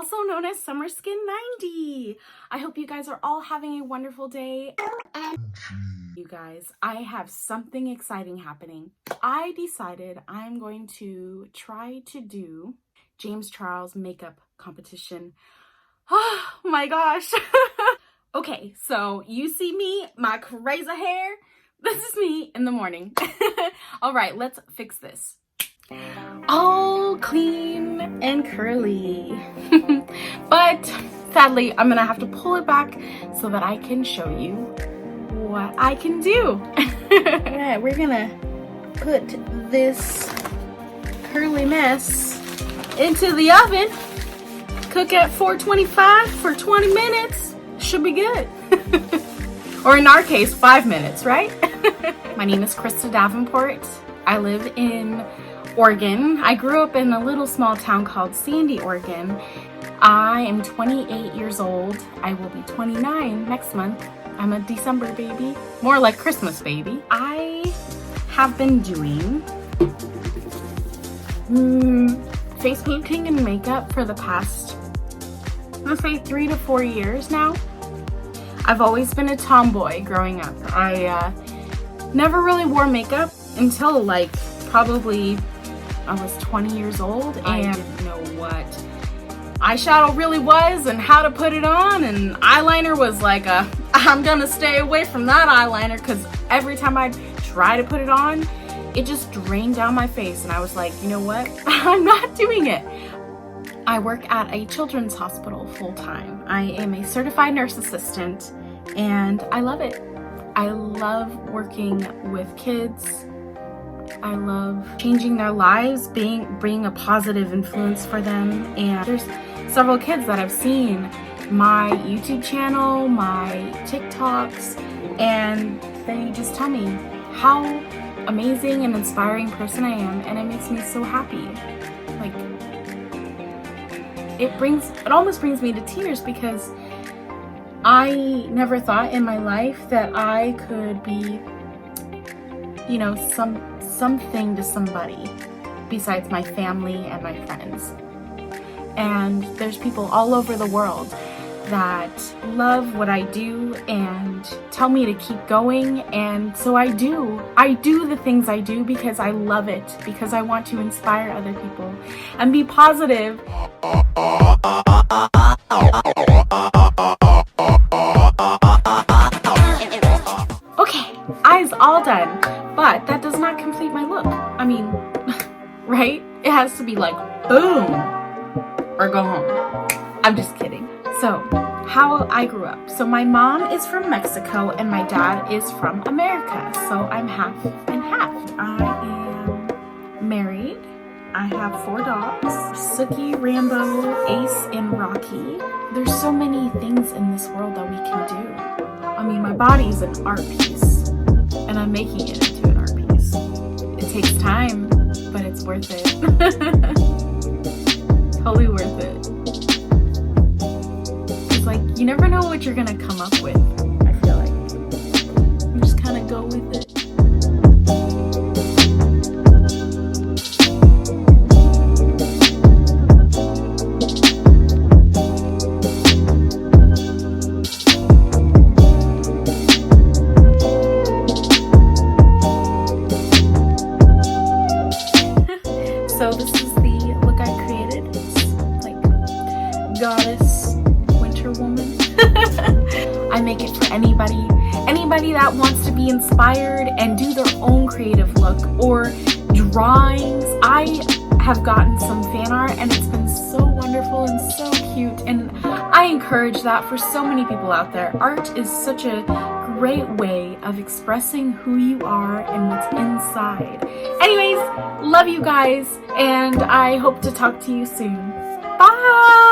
also known as Summer Skin 90. I hope you guys are all having a wonderful day. You guys, I have something exciting happening. I decided I'm going to try to do James Charles makeup competition. Oh my gosh. Okay, so you see me, my crazy hair. This is me in the morning. All right, let's fix this. All clean and curly. But sadly, I'm gonna have to pull it back so that I can show you what I can do. Alright, we're gonna put this curly mess into the oven. Cook at 425 for 20 minutes. Should be good. Or in our case, 5 minutes, right? My name is Krista Davenport. I live in Oregon. I grew up in a little small town called Sandy, Oregon. I am 28 years old. I will be 29 next month. I'm a December baby, more like Christmas baby. I have been doing face painting and makeup for the past, let's say 3 to 4 years now. I've always been a tomboy growing up. I never really wore makeup until like probably I was 20 years old, and I didn't know what eyeshadow really was and how to put it on, and eyeliner was like I'm gonna stay away from that eyeliner because every time I'd try to put it on, it just drained down my face, and I was like, you know what? I'm not doing it. I work at a children's hospital full-time. I am a certified nurse assistant, and I love it. I love working with kids. I love changing their lives, being a positive influence for them. And there's several kids that I've seen my YouTube channel, my TikToks, and they just tell me how amazing and inspiring person I am, and it makes me so happy. Like, it almost brings me to tears because I never thought in my life that I could be, you know, something to somebody besides my family and my friends. And there's people all over the world that love what I do and tell me to keep going, and so I do the things I do because I love it, because I want to inspire other people and be positive. Okay, eyes all done, but that does not complete my look. I mean, right? It has to be like boom or go home. I'm just kidding. So, how I grew up. So my mom is from Mexico and my dad is from America. So I'm half and half. I am married. I have 4 dogs, Sookie, Rambo, Ace, and Rocky. There's so many things in this world that we can do. I mean, my body's an art piece, and I'm making it into an art piece. It takes time, but it's worth it. Totally worth it. It's like, you never know what you're gonna come up with, I feel like. You just kind of go with it. So this is the look I created. It's like goddess winter woman. I make it for anybody that wants to be inspired and do their own creative look or drawings. I have gotten some fan art and it's been so wonderful and so cute, and I encourage that for so many people out there. Art is such a great way of expressing who you are and what's inside. Anyways, love you guys, and I hope to talk to you soon. Bye!